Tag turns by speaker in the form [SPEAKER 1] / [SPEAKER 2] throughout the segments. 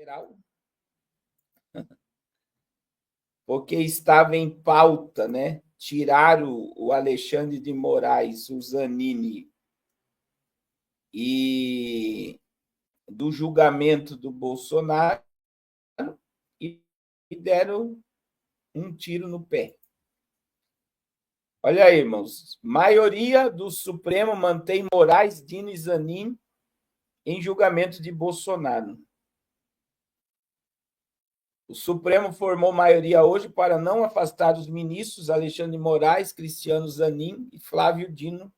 [SPEAKER 1] Federal, porque estava em pauta, né? Tirar o Alexandre de Moraes, o Zanin, e do julgamento do Bolsonaro e deram um tiro no pé. Olha aí, irmãos. Maioria do Supremo mantém Moraes, Dino e Zanin em julgamento de Bolsonaro. O Supremo formou maioria hoje para não afastar os ministros Alexandre de Moraes, Cristiano Zanin e Flávio Dino,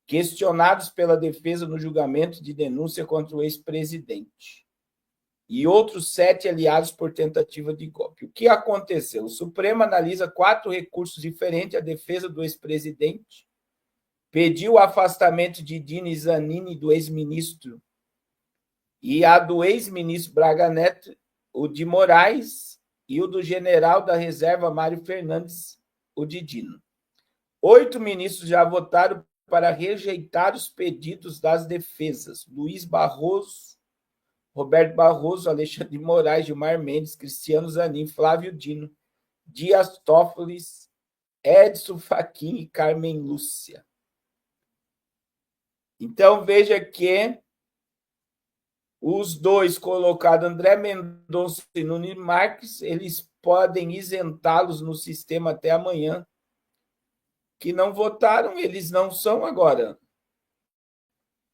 [SPEAKER 1] questionados pela defesa no julgamento de denúncia contra o ex-presidente, e outros 7 aliados por tentativa de golpe. O que aconteceu? O Supremo analisa 4 recursos diferentes à defesa do ex-presidente, pediu o afastamento de Dino e Zanin e do ex-ministro e a do ex-ministro Braga Neto, o de Moraes e o do general da reserva Mário Fernandes, o de Dino. 8 ministros já votaram para rejeitar os pedidos das defesas. Luiz Barroso, Roberto Barroso, Alexandre de Moraes, Gilmar Mendes, Cristiano Zanin, Flávio Dino, Dias Toffoli, Edson Fachin e Carmen Lúcia. Então, veja que os dois colocados, André Mendonça e Nunes Marques, eles podem isentá-los no sistema até amanhã, que não votaram, eles não são agora.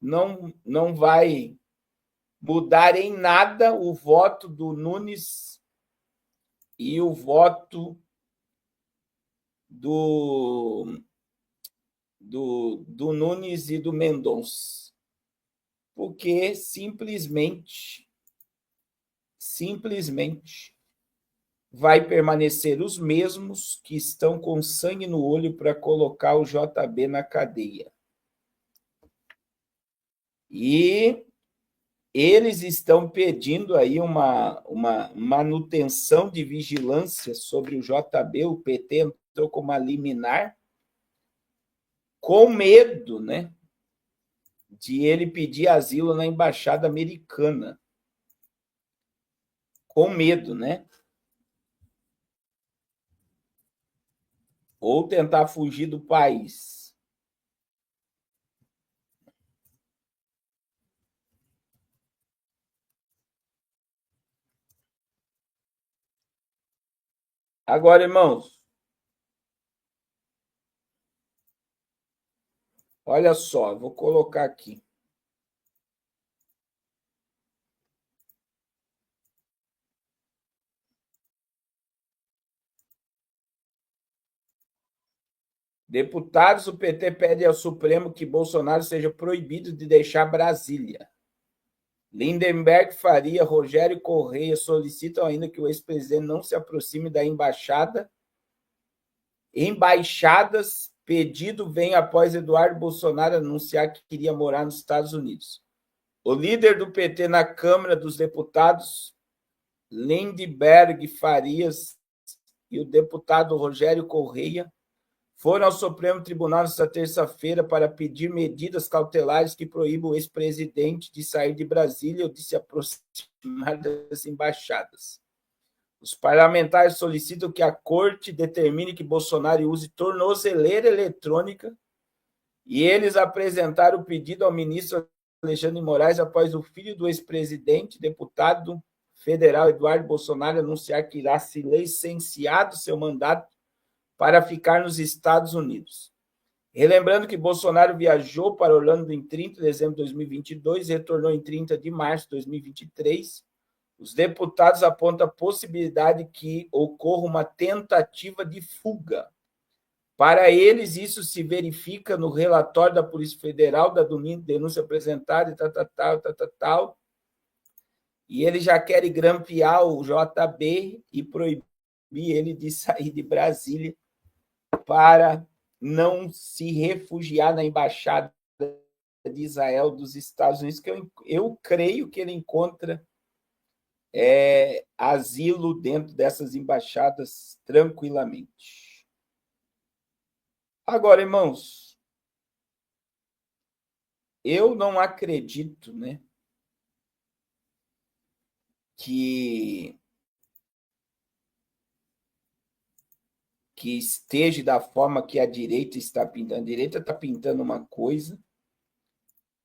[SPEAKER 1] Não vai mudar em nada o voto do Nunes e o voto do Nunes e do Mendonça, porque simplesmente vai permanecer os mesmos que estão com sangue no olho para colocar o JB na cadeia. E eles estão pedindo aí uma manutenção de vigilância sobre o JB, o PT entrou com uma liminar, com medo, né, de ele pedir asilo na embaixada americana. Com medo, né? Ou tentar fugir do país. Agora, irmãos, olha só, vou colocar aqui. Deputados, o PT pede ao Supremo que Bolsonaro seja proibido de deixar Brasília. Lindenberg, Faria, Rogério Correia solicitam ainda que o ex-presidente não se aproxime da embaixada. Embaixadas, pedido vem após Eduardo Bolsonaro anunciar que queria morar nos Estados Unidos. O líder do PT na Câmara dos Deputados, Lindenberg Farias, e o deputado Rogério Correia foram ao Supremo Tribunal nesta terça-feira para pedir medidas cautelares que proíbam o ex-presidente de sair de Brasília ou de se aproximar das embaixadas. Os parlamentares solicitam que a corte determine que Bolsonaro use tornozeleira eletrônica e eles apresentaram o pedido ao ministro Alexandre de Moraes após o filho do ex-presidente, deputado federal Eduardo Bolsonaro, anunciar que irá se licenciar do seu mandato para ficar nos Estados Unidos. Relembrando que Bolsonaro viajou para Orlando em 30 de dezembro de 2022 e retornou em 30 de março de 2023, os deputados apontam a possibilidade que ocorra uma tentativa de fuga. Para eles, isso se verifica no relatório da Polícia Federal, da denúncia apresentada e tal. E eles já querem grampear o JB e proibir ele de sair de Brasília para não se refugiar na embaixada de Israel dos Estados Unidos, que eu creio que ele encontra asilo dentro dessas embaixadas tranquilamente. Agora, irmãos, eu não acredito, né, que esteja da forma que a direita está pintando. A direita está pintando uma coisa.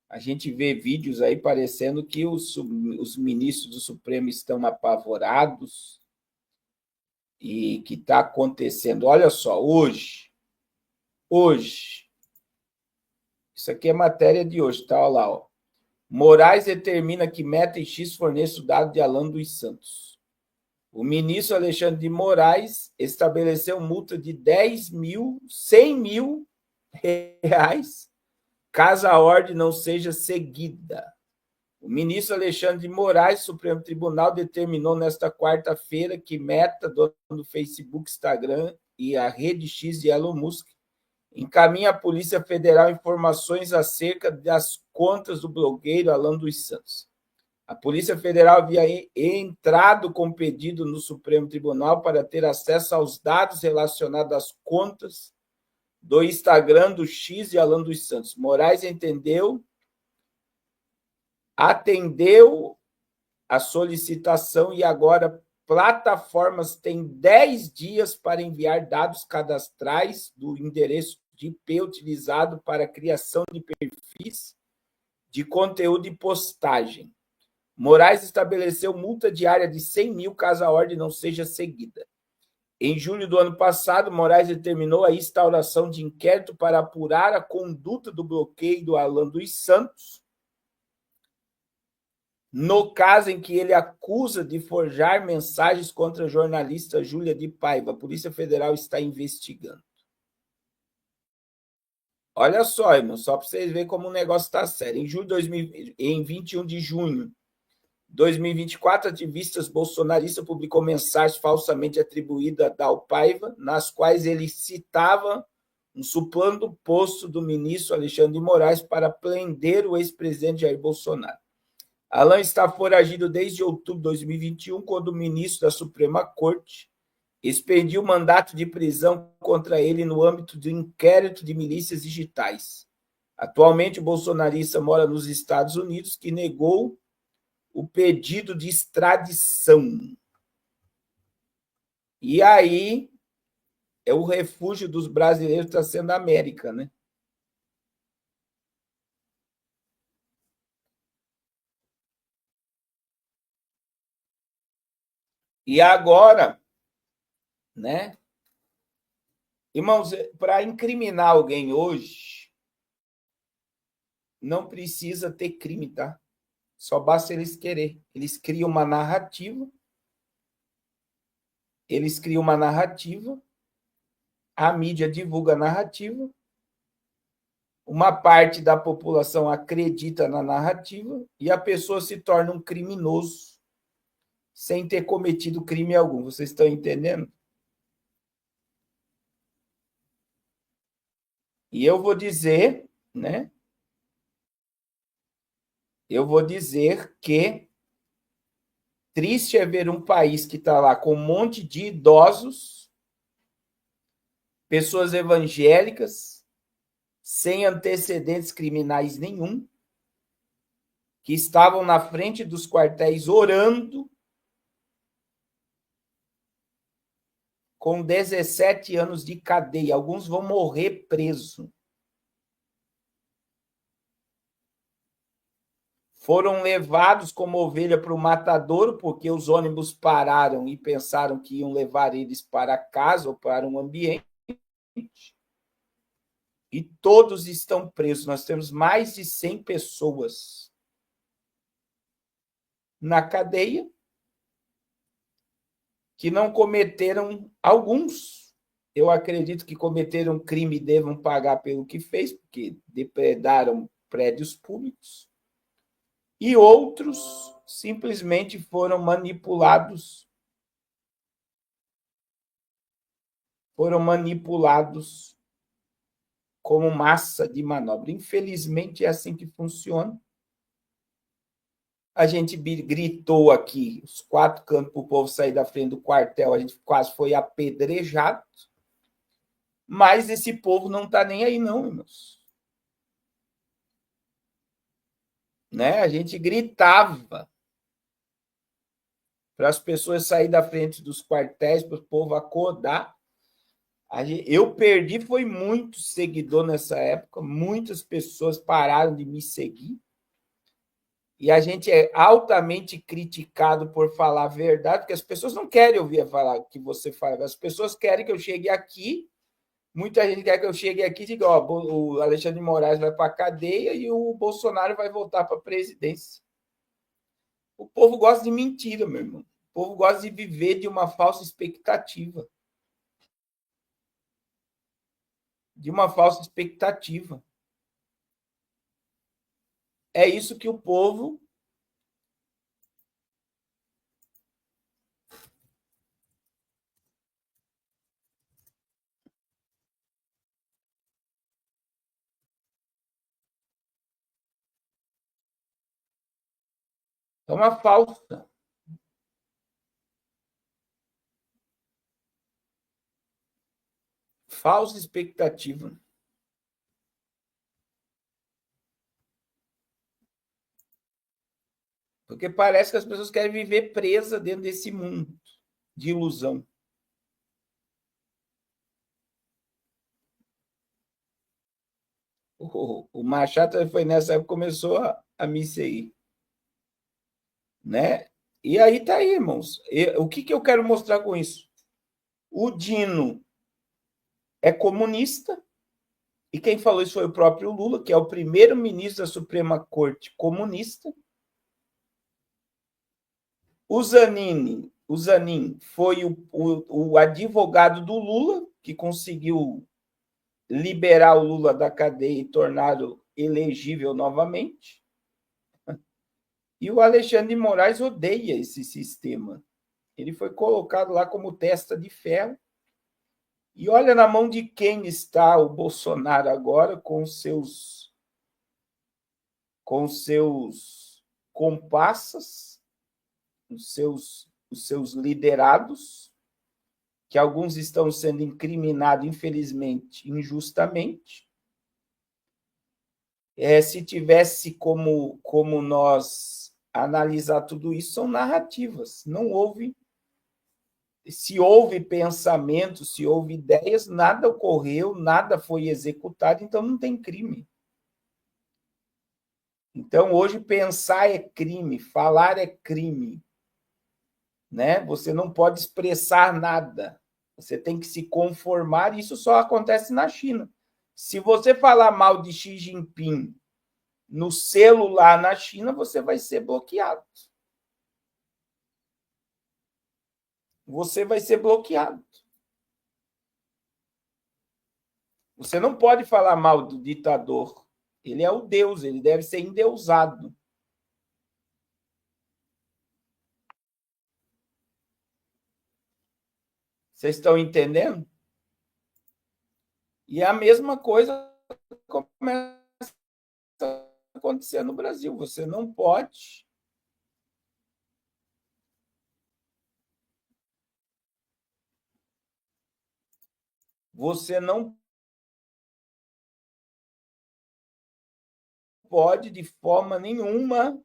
[SPEAKER 1] A gente vê vídeos aí parecendo que os ministros do Supremo estão apavorados e que está acontecendo. Olha só, hoje, isso aqui é matéria de hoje, tá? Olha lá, ó. Moraes determina que Meta e X forneça o dado de Alan dos Santos. O ministro Alexandre de Moraes estabeleceu multa de 10 mil, 100 mil reais caso a ordem não seja seguida. O ministro Alexandre de Moraes, Supremo Tribunal, determinou nesta quarta-feira que Meta, dono do Facebook, Instagram e a rede X de Elon Musk, encaminha à Polícia Federal informações acerca das contas do blogueiro Alan dos Santos. A Polícia Federal havia entrado com pedido no Supremo Tribunal para ter acesso aos dados relacionados às contas do Instagram do X de Alan dos Santos. Moraes atendeu a solicitação e agora plataformas têm 10 dias para enviar dados cadastrais do endereço de IP utilizado para a criação de perfis de conteúdo e postagem. Moraes estabeleceu multa diária de 100 mil caso a ordem não seja seguida. Em julho do ano passado, Moraes determinou a instauração de inquérito para apurar a conduta do bloqueio do Alan dos Santos, no caso em que ele acusa de forjar mensagens contra a jornalista Júlia de Paiva. A Polícia Federal está investigando. Olha só, irmão, só para vocês verem como o negócio está sério. Em 21 de junho de 2024, ativistas bolsonaristas publicou mensagens falsamente atribuídas a Dal Paiva, nas quais ele citava um suplando posto do ministro Alexandre de Moraes para prender o ex-presidente Jair Bolsonaro. Alan está foragido desde outubro de 2021, quando o ministro da Suprema Corte expediu mandato de prisão contra ele no âmbito do inquérito de milícias digitais. Atualmente, o bolsonarista mora nos Estados Unidos, que negou o pedido de extradição. E aí, é o refúgio dos brasileiros está sendo a América, né? E agora, né? Irmãos, para incriminar alguém hoje, não precisa ter crime, tá? Só basta eles querer. Eles criam uma narrativa. A mídia divulga a narrativa. Uma parte da população acredita na narrativa e a pessoa se torna um criminoso sem ter cometido crime algum. Vocês estão entendendo? E eu vou dizer, né? Eu vou dizer que triste é ver um país que está lá com um monte de idosos, pessoas evangélicas, sem antecedentes criminais nenhum, que estavam na frente dos quartéis orando, com 17 anos de cadeia. Alguns vão morrer presos. Foram levados como ovelha para o matadouro, porque os ônibus pararam e pensaram que iam levar eles para casa ou para um ambiente. E todos estão presos. Nós temos mais de 100 pessoas na cadeia que não cometeram, alguns, eu acredito que cometeram crime e devam pagar pelo que fez, porque depredaram prédios públicos, e outros simplesmente foram manipulados como massa de manobra. Infelizmente, é assim que funciona. A gente gritou aqui, os 4 cantos para o povo sair da frente do quartel, a gente quase foi apedrejado, mas esse povo não está nem aí não, irmãos. Né? A gente gritava. para as pessoas saírem da frente dos quartéis, para o povo acordar. Eu perdi, foi muito seguidor nessa época, muitas pessoas pararam de me seguir, e a gente é altamente criticado por falar a verdade, porque as pessoas não querem ouvir falar o que você fala, as pessoas querem que eu chegue aqui, muita gente quer que eu chegue aqui e diga, ó, o Alexandre de Moraes vai para a cadeia e o Bolsonaro vai voltar para a presidência. O povo gosta de mentira, meu irmão. O povo gosta de viver de uma falsa expectativa. De uma falsa expectativa. É isso que o povo é uma falsa expectativa. Porque parece que as pessoas querem viver presa dentro desse mundo de ilusão. O Machado foi nessa época que começou a me seguir. Né? E aí tá aí, irmãos. O que eu quero mostrar com isso? O Dino é comunista, e quem falou isso foi o próprio Lula, que é o primeiro ministro da Suprema Corte comunista. O Zanin foi o advogado do Lula, que conseguiu liberar o Lula da cadeia e torná-lo elegível novamente. E o Alexandre de Moraes odeia esse sistema. Ele foi colocado lá como testa de ferro. E olha na mão de quem está o Bolsonaro agora com seus comparsas, os seus liderados, que alguns estão sendo incriminados, infelizmente, injustamente. Se tivesse como nós analisar tudo isso, são narrativas. Não houve. Se houve pensamento, se houve ideias, nada ocorreu, nada foi executado, então não tem crime. Então, hoje, pensar é crime, falar é crime. Né? Você não pode expressar nada. Você tem que se conformar, e isso só acontece na China. Se você falar mal de Xi Jinping no celular na China, você vai ser bloqueado. Você vai ser bloqueado. Você não pode falar mal do ditador. Ele é o Deus, ele deve ser endeusado. Vocês estão entendendo? E a mesma coisa começa a acontecer no Brasil. Você não pode de forma nenhuma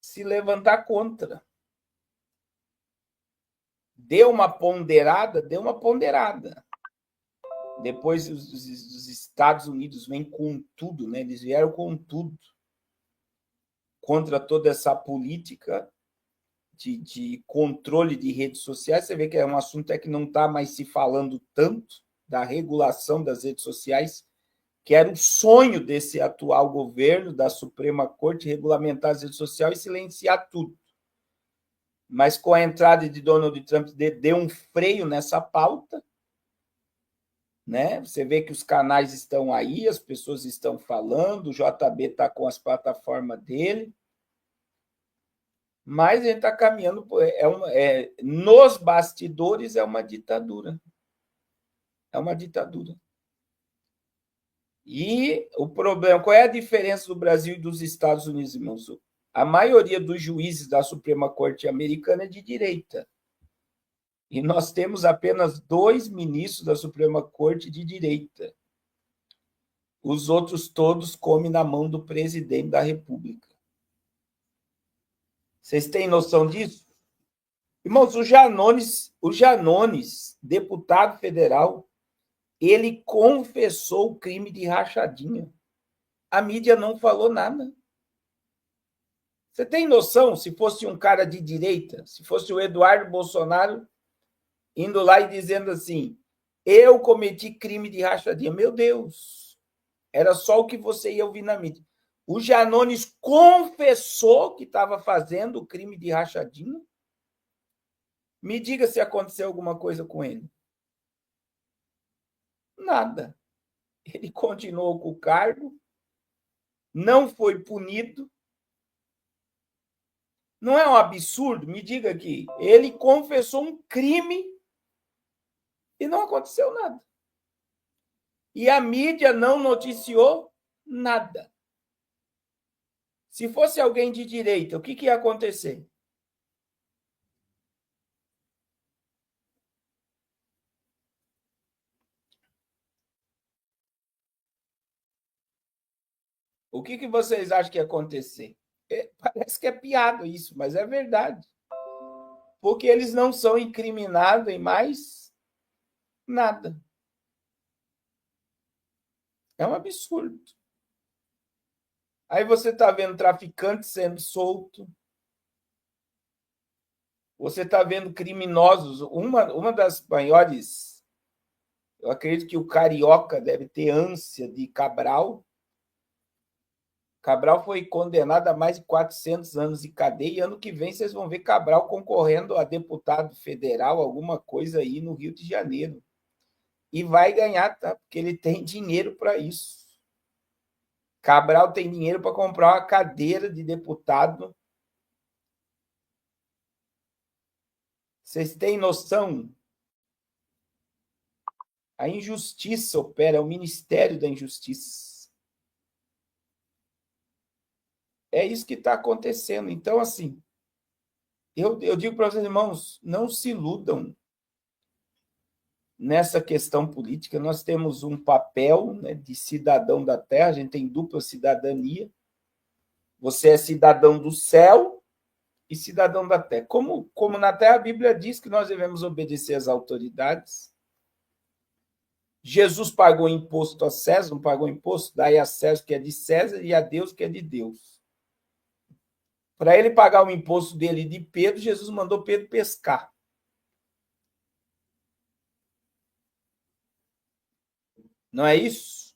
[SPEAKER 1] se levantar contra. Deu uma ponderada. Depois os Estados Unidos vêm com tudo, né? Eles vieram com tudo contra toda essa política de controle de redes sociais. Você vê que é um assunto que não está mais se falando tanto da regulação das redes sociais, que era o sonho desse atual governo, da Suprema Corte, regulamentar as redes sociais e silenciar tudo. Mas com a entrada de Donald Trump, deu um freio nessa pauta. Né? Você vê que os canais estão aí, as pessoas estão falando, o JB está com as plataformas dele, mas a gente está caminhando, nos bastidores é uma ditadura. É uma ditadura. E o problema, qual é a diferença do Brasil e dos Estados Unidos, irmãos? A maioria dos juízes da Suprema Corte americana é de direita. E nós temos apenas 2 ministros da Suprema Corte de direita. Os outros todos comem na mão do presidente da República. Vocês têm noção disso? Irmãos, o Janones, deputado federal, ele confessou o crime de rachadinha. A mídia não falou nada. Você tem noção, se fosse um cara de direita, se fosse o Eduardo Bolsonaro indo lá e dizendo assim, eu cometi crime de rachadinha. Meu Deus, era só o que você ia ouvir na mídia. O Janones confessou que estava fazendo o crime de rachadinha. Me diga se aconteceu alguma coisa com ele. Nada. Ele continuou com o cargo, não foi punido. Não é um absurdo? Me diga aqui. Ele confessou um crime e não aconteceu nada. E a mídia não noticiou nada. Se fosse alguém de direita, o que ia acontecer? O que vocês acham que ia acontecer? Parece que é piada isso, mas é verdade. Porque eles não são incriminados em mais nada. É um absurdo. Aí você está vendo traficante sendo solto. Você está vendo criminosos. Uma das maiores... Eu acredito que o carioca deve ter ânsia de Cabral. Cabral foi condenado a mais de 400 anos de cadeia e ano que vem vocês vão ver Cabral concorrendo a deputado federal, alguma coisa aí no Rio de Janeiro. E vai ganhar, tá? Porque ele tem dinheiro para isso. Cabral tem dinheiro para comprar uma cadeira de deputado. Vocês têm noção? A injustiça opera, é o Ministério da Injustiça. É isso que está acontecendo. Então, assim, eu digo para vocês, irmãos, não se iludam nessa questão política. Nós temos um papel, né, de cidadão da terra, a gente tem dupla cidadania. Você é cidadão do céu e cidadão da terra. Como na terra, a Bíblia diz que nós devemos obedecer às autoridades. Jesus pagou imposto a César, não pagou imposto? Daí a César que é de César e a Deus que é de Deus. Para ele pagar o imposto dele de Pedro, Jesus mandou Pedro pescar. Não é isso?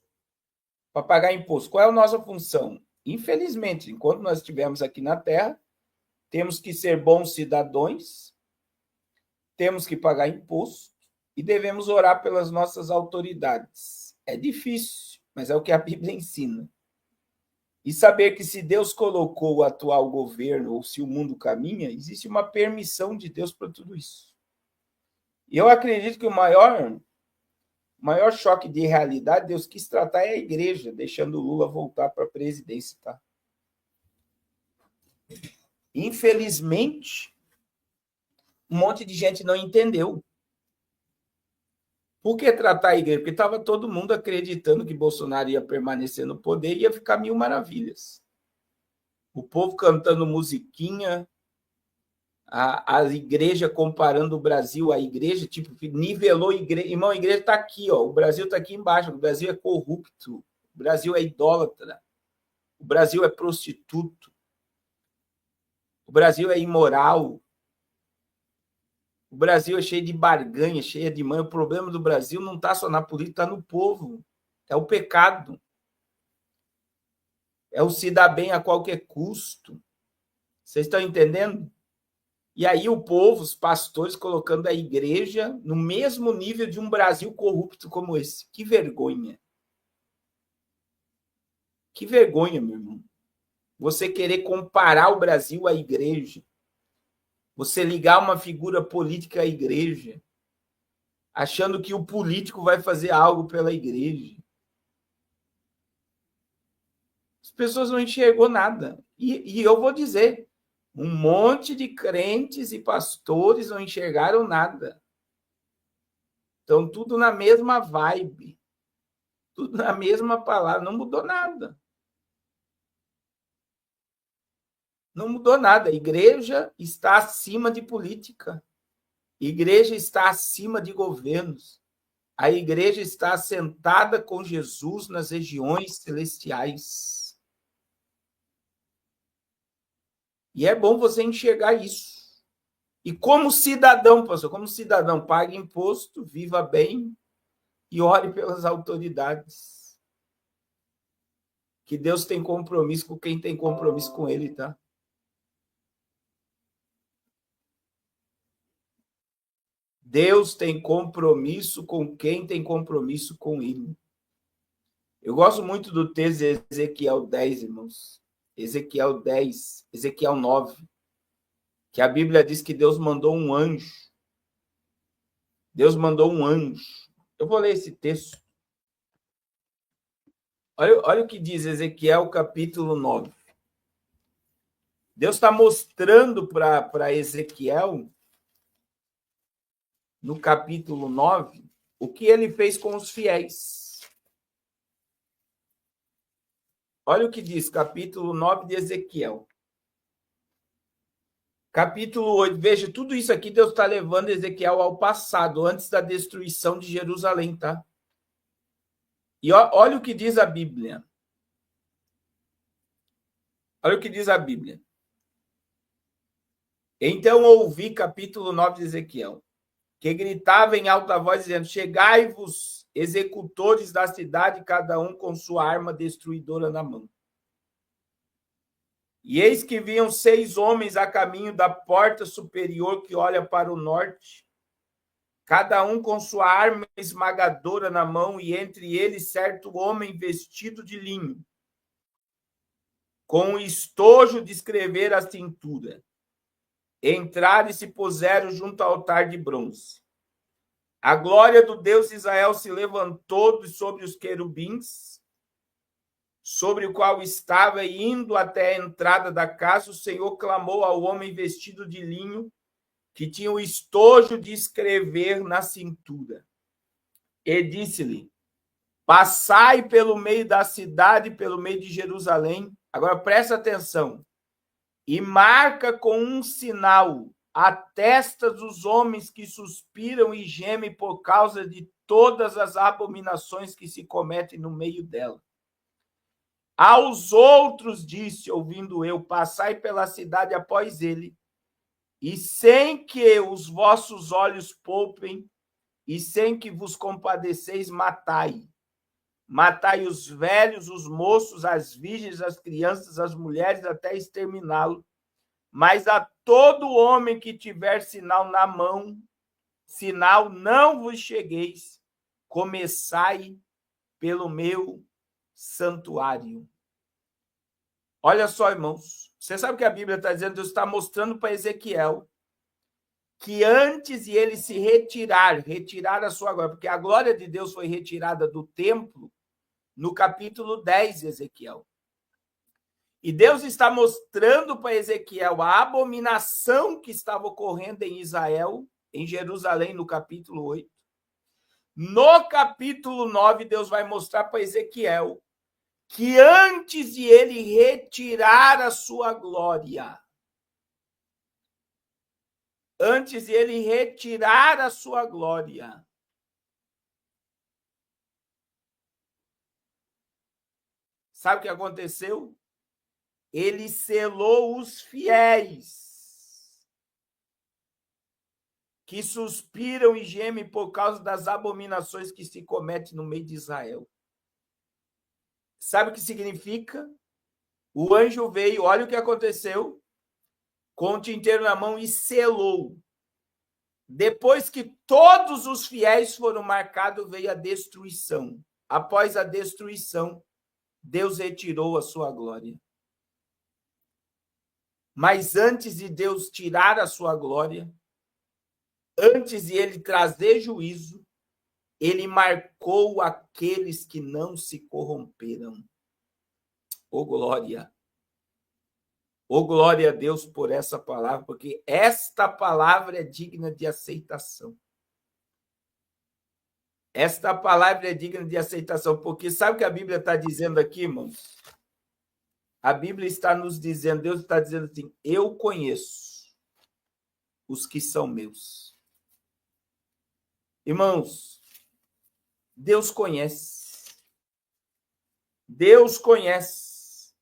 [SPEAKER 1] Para pagar imposto. Qual é a nossa função? Infelizmente, enquanto nós estivermos aqui na Terra, temos que ser bons cidadãos, temos que pagar imposto e devemos orar pelas nossas autoridades. É difícil, mas é o que a Bíblia ensina. E saber que se Deus colocou o atual governo, ou se o mundo caminha, existe uma permissão de Deus para tudo isso. E eu acredito que o maior choque de realidade, Deus quis tratar é a igreja, deixando o Lula voltar para a presidência. Tá? Infelizmente, um monte de gente não entendeu. Por que tratar a igreja? Porque estava todo mundo acreditando que Bolsonaro ia permanecer no poder e ia ficar mil maravilhas. O povo cantando musiquinha, a igreja comparando o Brasil à igreja, tipo, nivelou a igreja. Irmão, a igreja está aqui, ó, o Brasil está aqui embaixo, o Brasil é corrupto, o Brasil é idólatra, o Brasil é prostituto, o Brasil é imoral, o Brasil é cheio de barganha, cheio de mãe. O problema do Brasil não está só na política, está no povo. É o pecado. É o se dar bem a qualquer custo. Vocês estão entendendo? E aí o povo, os pastores, colocando a igreja no mesmo nível de um Brasil corrupto como esse. Que vergonha. Que vergonha, meu irmão. Você querer comparar o Brasil à igreja. Você ligar uma figura política à igreja, achando que o político vai fazer algo pela igreja. As pessoas não enxergou nada. E eu vou dizer, um monte de crentes e pastores não enxergaram nada. Então, tudo na mesma vibe, tudo na mesma palavra, não mudou nada. Não mudou nada. A igreja está acima de política. A igreja está acima de governos. A igreja está sentada com Jesus nas regiões celestiais. E é bom você enxergar isso. E como cidadão, pastor, como cidadão, pague imposto, viva bem e ore pelas autoridades. Que Deus tem compromisso com quem tem compromisso com ele, tá? Deus tem compromisso com quem tem compromisso com ele. Eu gosto muito do texto de Ezequiel 10, irmãos. Ezequiel 10, Ezequiel 9. Que a Bíblia diz que Deus mandou um anjo. Deus mandou um anjo. Eu vou ler esse texto. Olha o que diz Ezequiel capítulo 9. Deus está mostrando para Ezequiel, no capítulo 9, o que ele fez com os fiéis. Olha o que diz, capítulo 9 de Ezequiel. Capítulo 8, veja, tudo isso aqui Deus está levando Ezequiel ao passado, antes da destruição de Jerusalém, tá? E olha o que diz a Bíblia. Olha o que diz a Bíblia. Então ouvi, capítulo 9 de Ezequiel, que gritava em alta voz, dizendo: chegai-vos, executores da cidade, cada um com sua arma destruidora na mão. E eis que vinham 6 homens a caminho da porta superior que olha para o norte, cada um com sua arma esmagadora na mão, e entre eles certo homem vestido de linho, com o estojo de escrever a cintura. Entraram e se puseram junto ao altar de bronze. A glória do Deus de Israel se levantou sobre os querubins, sobre o qual estava, e indo até a entrada da casa, o Senhor clamou ao homem vestido de linho, que tinha o estojo de escrever na cintura. E disse-lhe: passai pelo meio da cidade, pelo meio de Jerusalém. Agora presta atenção. E marca com um sinal a testa dos homens que suspiram e gemem por causa de todas as abominações que se cometem no meio dela. Aos outros disse, ouvindo eu, passai pela cidade após ele, e sem que os vossos olhos poupem, e sem que vos compadeceis, matai. Matai os velhos, os moços, as virgens, as crianças, as mulheres, até exterminá-lo. Mas a todo homem que tiver sinal na mão, sinal não vos chegueis, começai pelo meu santuário. Olha só, irmãos, você sabe o que a Bíblia está dizendo? Deus está mostrando para Ezequiel que antes de ele se retirar a sua glória, porque a glória de Deus foi retirada do templo no capítulo 10 de Ezequiel. E Deus está mostrando para Ezequiel a abominação que estava ocorrendo em Israel, em Jerusalém, no capítulo 8. No capítulo 9, Deus vai mostrar para Ezequiel que antes de ele retirar a sua glória, sabe o que aconteceu? Ele selou os fiéis que suspiram e gemem por causa das abominações que se cometem no meio de Israel. Sabe o que significa? O anjo veio, olha o que aconteceu, com o tinteiro na mão e selou. Depois que todos os fiéis foram marcados, veio a destruição. Após a destruição, Deus retirou a sua glória. Mas antes de Deus tirar a sua glória, antes de ele trazer juízo, ele marcou aqueles que não se corromperam. Oh, glória! Oh, glória a Deus por essa palavra, porque esta palavra é digna de aceitação. Esta palavra é digna de aceitação, porque sabe o que a Bíblia está dizendo aqui, irmãos? A Bíblia está nos dizendo, Deus está dizendo assim, eu conheço os que são meus. Irmãos, Deus conhece. Deus conhece.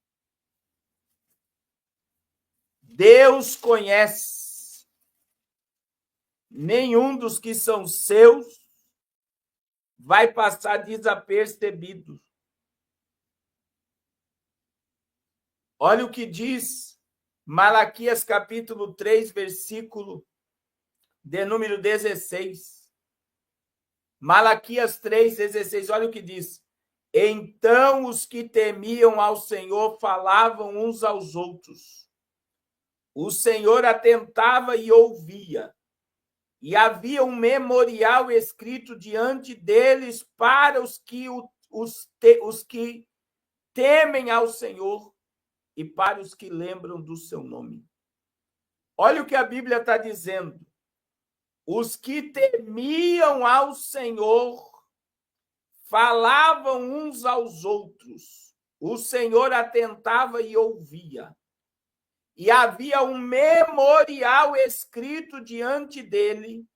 [SPEAKER 1] Deus conhece. Nenhum dos que são seus vai passar desapercebido. Olha o que diz Malaquias capítulo 3, versículo de número 16. Malaquias 3, 16, olha o que diz. Então os que temiam ao Senhor falavam uns aos outros. O Senhor atentava e ouvia. E havia um memorial escrito diante deles para os que temem ao Senhor e para os que lembram do seu nome. Olha o que a Bíblia está dizendo. Os que temiam ao Senhor falavam uns aos outros. O Senhor atentava e ouvia. E havia um memorial escrito diante dele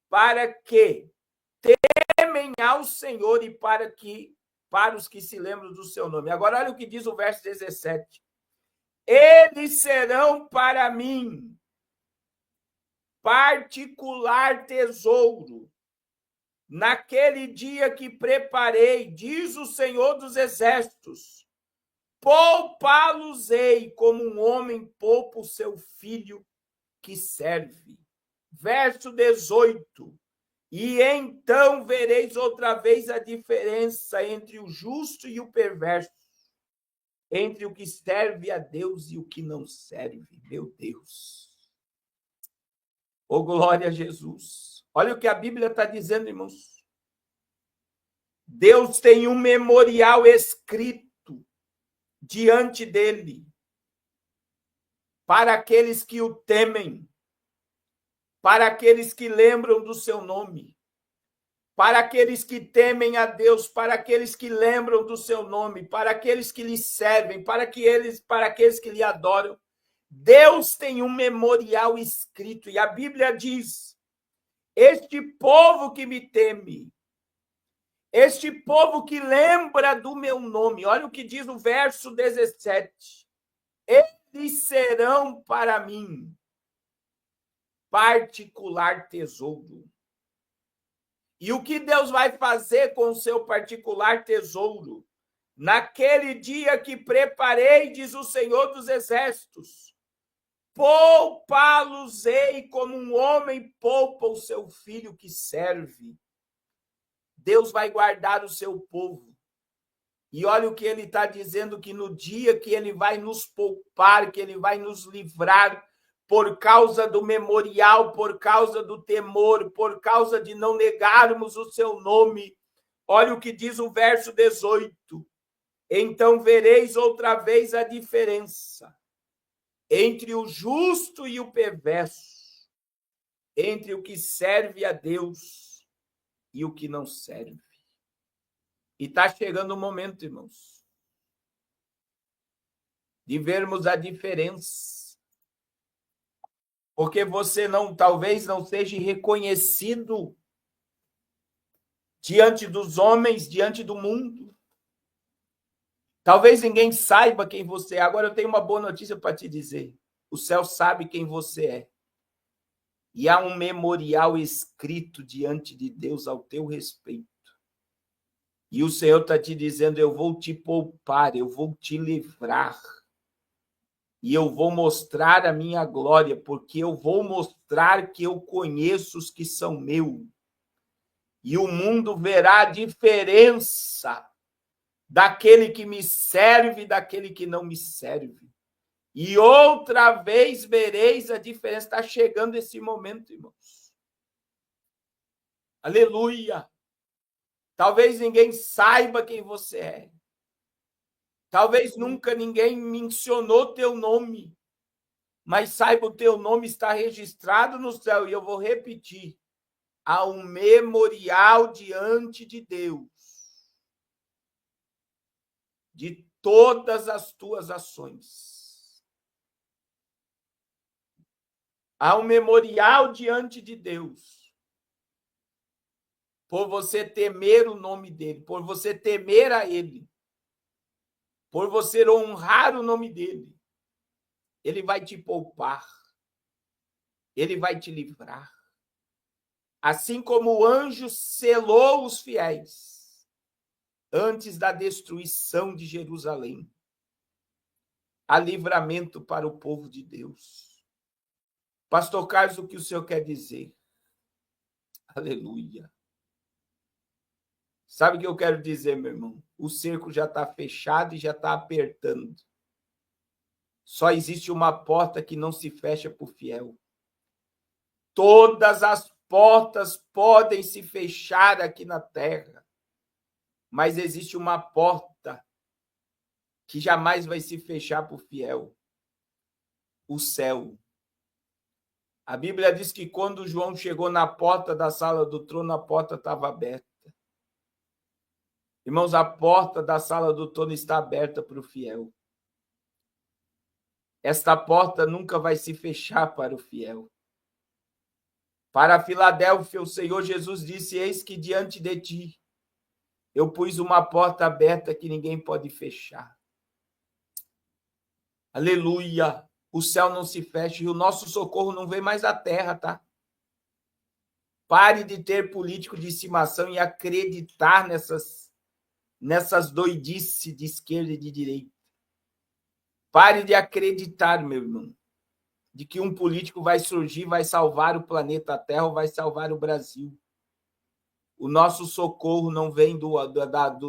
[SPEAKER 1] para que temem ao Senhor e para os que se lembram do seu nome. Agora olha o que diz o verso 17. Eles serão para mim particular tesouro naquele dia que preparei, diz o Senhor dos Exércitos. Poupá-los-ei como um homem poupa o seu filho que serve. Verso 18. E então vereis outra vez a diferença entre o justo e o perverso, entre o que serve a Deus e o que não serve. Meu Deus. Oh, glória a Jesus. Olha o que a Bíblia está dizendo, irmãos. Deus tem um memorial escrito diante dele para aqueles que o temem, para aqueles que lembram do seu nome, para aqueles que temem a Deus, para aqueles que lembram do seu nome, para aqueles que lhe servem, para aqueles que lhe adoram. Deus tem um memorial escrito e a Bíblia diz: este povo que me teme, este povo que lembra do meu nome, olha o que diz o verso 17. Eles serão para mim particular tesouro. E o que Deus vai fazer com o seu particular tesouro? Naquele dia que preparei, diz o Senhor dos Exércitos, poupá-los-ei como um homem poupa o seu filho que serve. Deus vai guardar o seu povo. E olha o que ele está dizendo, que no dia que ele vai nos poupar, que ele vai nos livrar por causa do memorial, por causa do temor, por causa de não negarmos o seu nome. Olha o que diz o verso 18. Então vereis outra vez a diferença entre o justo e o perverso, entre o que serve a Deus e o que não serve. E está chegando o momento, irmãos, de vermos a diferença. Porque você talvez não seja reconhecido diante dos homens, diante do mundo. Talvez ninguém saiba quem você é. Agora eu tenho uma boa notícia para te dizer. O céu sabe quem você é. E há um memorial escrito diante de Deus ao teu respeito. E o Senhor está te dizendo, eu vou te poupar, eu vou te livrar. E eu vou mostrar a minha glória, porque eu vou mostrar que eu conheço os que são meus. E o mundo verá a diferença daquele que me serve e daquele que não me serve. E outra vez vereis a diferença. Está chegando esse momento, irmãos. Aleluia! Talvez ninguém saiba quem você é. Talvez nunca ninguém mencionou teu nome. Mas saiba, o teu nome está registrado no céu. E eu vou repetir. há um memorial diante de Deus de todas as tuas ações. Há um memorial diante de Deus por você temer o nome dele, por você temer a ele, por você honrar o nome dele. Ele vai te poupar, ele vai te livrar. Assim como o anjo selou os fiéis antes da destruição de Jerusalém, há livramento para o povo de Deus. Pastor Carlos, o que o senhor quer dizer? Aleluia. Sabe o que eu quero dizer, meu irmão? O cerco já está fechado e já está apertando. Só existe uma porta que não se fecha por fiel. Todas as portas podem se fechar aqui na terra, mas existe uma porta que jamais vai se fechar por fiel: o céu. A Bíblia diz que quando João chegou na porta da sala do trono, a porta estava aberta. Irmãos, a porta da sala do trono está aberta para o fiel. Esta porta nunca vai se fechar para o fiel. Para a Filadélfia, o Senhor Jesus disse: eis que diante de ti eu pus uma porta aberta que ninguém pode fechar. Aleluia! O céu não se fecha e o nosso socorro não vem mais da terra, tá? Pare de ter político de estimação e acreditar nessas doidices de esquerda e de direita. Pare de acreditar, meu irmão, de que um político vai surgir, vai salvar o planeta Terra ou vai salvar o Brasil. O nosso socorro não vem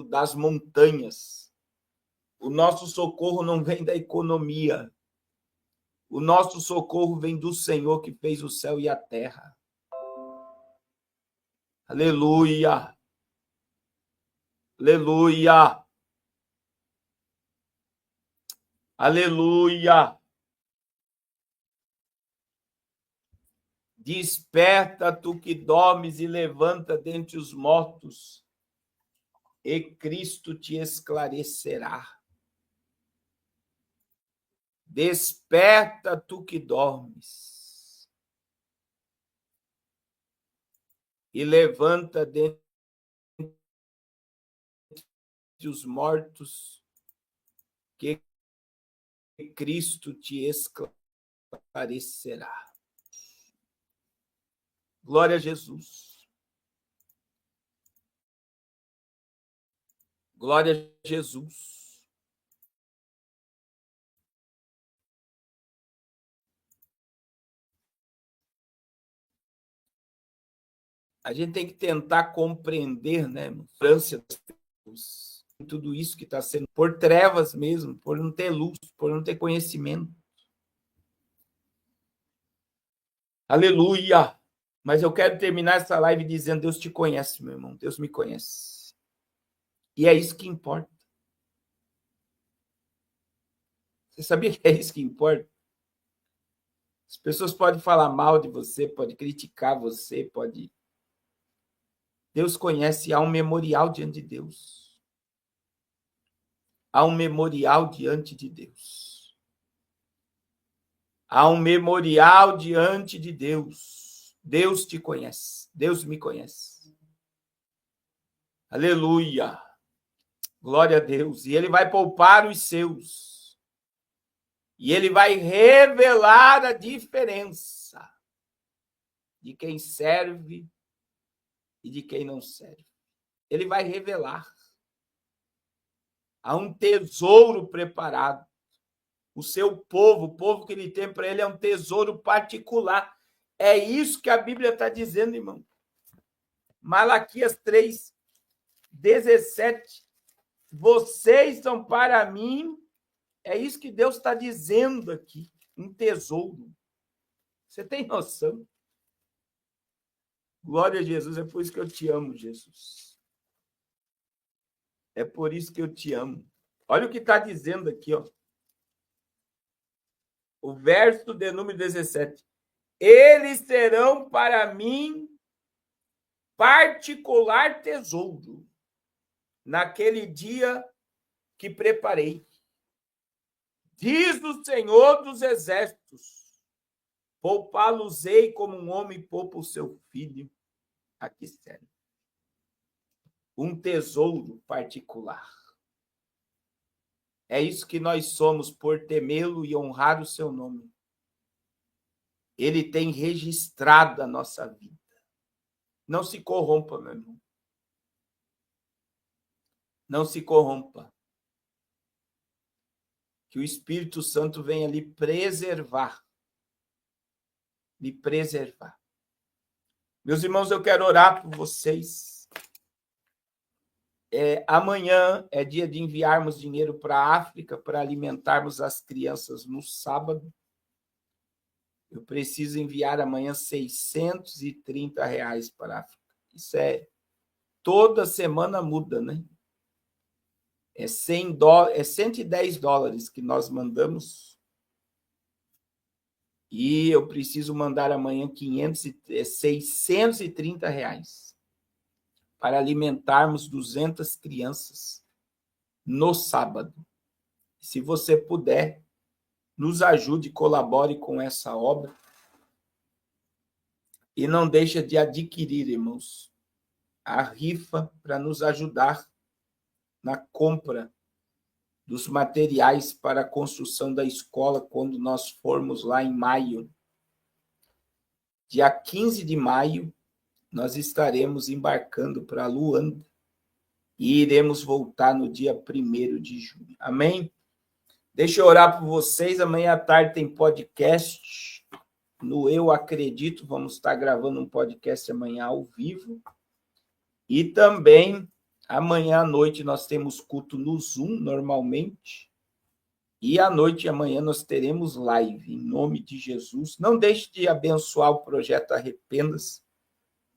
[SPEAKER 1] das montanhas. O nosso socorro não vem da economia. O nosso socorro vem do Senhor que fez o céu e a terra. Aleluia! Aleluia! Aleluia! Desperta, tu que dormes, e levanta dentre os mortos, e Cristo te esclarecerá. Desperta, tu que dormes, e levanta dentre os mortos, que Cristo te esclarecerá. Glória a Jesus. Glória a Jesus. A gente tem que tentar compreender, né, a ignorância das pessoas, tudo isso que está sendo por trevas mesmo, por não ter luz, por não ter conhecimento. Aleluia! Mas eu quero terminar essa live dizendo: Deus te conhece, meu irmão, Deus me conhece. E é isso que importa. Você sabia que é isso que importa? As pessoas podem falar mal de você, podem criticar você, pode. Deus conhece, há um memorial diante de Deus. Há um memorial diante de Deus. Há um memorial diante de Deus. Deus te conhece. Deus me conhece. Aleluia. Glória a Deus. E ele vai poupar os seus. E ele vai revelar a diferença de quem serve e de quem não serve. Ele vai revelar. Há um tesouro preparado. O seu povo, o povo que ele tem para ele é um tesouro particular. É isso que a Bíblia está dizendo, irmão. Malaquias 3:17. Vocês são para mim. É isso que Deus está dizendo aqui. Um tesouro. Você tem noção? Glória a Jesus. É por isso que eu te amo, Jesus. É por isso que eu te amo. Olha o que está dizendo aqui, ó. O verso de número 17. Eles serão para mim particular tesouro naquele dia que preparei. Diz o Senhor dos Exércitos: poupá-los-ei como um homem poupa o seu filho a que serve. Um tesouro particular. É isso que nós somos por temê-lo e honrar o seu nome. Ele tem registrado a nossa vida. Não se corrompa, meu irmão. Não se corrompa. Que o Espírito Santo venha lhe preservar. Lhe preservar. Meus irmãos, eu quero orar por vocês. Amanhã é dia de enviarmos dinheiro para a África para alimentarmos as crianças no sábado. Eu preciso enviar amanhã R$630 para a África. Isso toda semana muda, né? É $110 que nós mandamos. E eu preciso mandar amanhã R$630 para alimentarmos 200 crianças no sábado. Se você puder, nos ajude, colabore com essa obra. E não deixe de adquirir, irmãos, a rifa para nos ajudar na compra dos materiais para a construção da escola quando nós formos lá em maio. Dia 15 de maio, nós estaremos embarcando para Luanda e iremos voltar no dia 1º de junho. Amém? Deixa eu orar por vocês. Amanhã à tarde tem podcast no Eu Acredito. Vamos estar gravando um podcast amanhã ao vivo. E também, amanhã à noite, nós temos culto no Zoom, normalmente. E à noite, amanhã, nós teremos live, em nome de Jesus. Não deixe de abençoar o projeto Arrependas.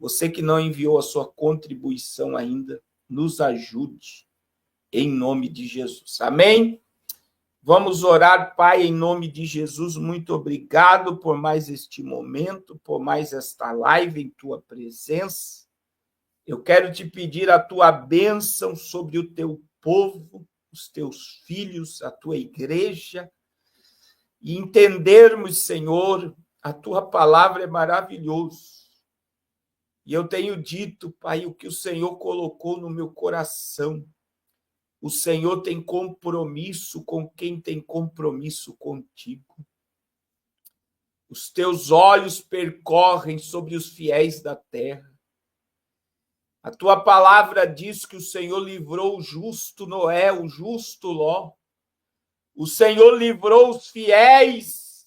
[SPEAKER 1] Você que não enviou a sua contribuição ainda, nos ajude, em nome de Jesus. Amém? Vamos orar, Pai, em nome de Jesus. Muito obrigado por mais este momento, por mais esta live em tua presença. Eu quero te pedir a tua bênção sobre o teu povo, os teus filhos, a tua igreja, e entendermos, Senhor, a tua palavra é maravilhosa. E eu tenho dito, Pai, o que o Senhor colocou no meu coração. O Senhor tem compromisso com quem tem compromisso contigo. Os teus olhos percorrem sobre os fiéis da terra. A tua palavra diz que o Senhor livrou o justo Noé, o justo Ló. O Senhor livrou os fiéis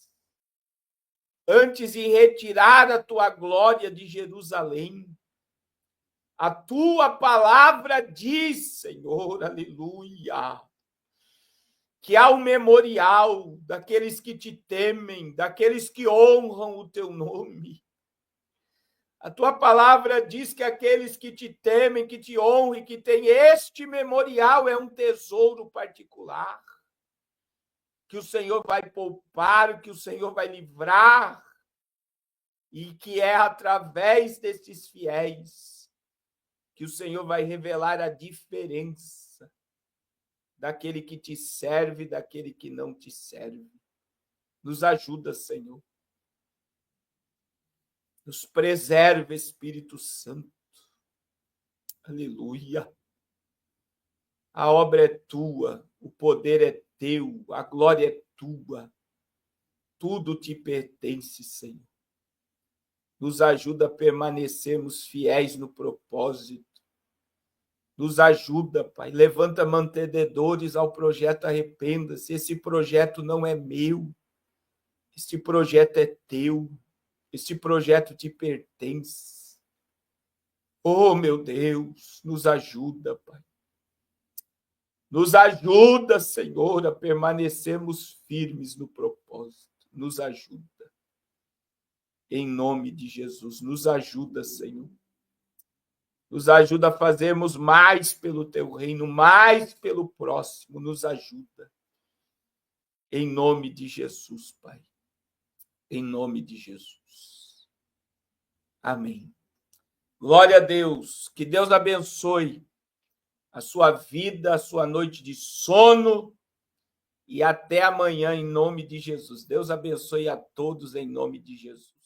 [SPEAKER 1] antes de retirar a tua glória de Jerusalém. A tua palavra diz, Senhor, aleluia, que há um memorial daqueles que te temem, daqueles que honram o teu nome. A tua palavra diz que aqueles que te temem, que te honram e que têm este memorial é um tesouro particular, que o Senhor vai poupar, que o Senhor vai livrar, e que é através desses fiéis que o Senhor vai revelar a diferença daquele que te serve e daquele que não te serve. Nos ajuda, Senhor. Nos preserve, Espírito Santo. Aleluia. A obra é tua, o poder é teu, a glória é tua. Tudo te pertence, Senhor. Nos ajuda a permanecermos fiéis no propósito. Nos ajuda, Pai. Levanta mantenedores ao projeto Arrependa-se. Esse projeto não é meu. Este projeto é teu. Este projeto te pertence. Oh, meu Deus, nos ajuda, Pai. Nos ajuda, Senhor, a permanecermos firmes no propósito. Nos ajuda. Em nome de Jesus, nos ajuda, Senhor. Nos ajuda a fazermos mais pelo teu reino, mais pelo próximo. Nos ajuda. Em nome de Jesus, Pai. Em nome de Jesus. Amém. Glória a Deus. Que Deus abençoe a sua vida, a sua noite de sono. E até amanhã, em nome de Jesus. Deus abençoe a todos, em nome de Jesus.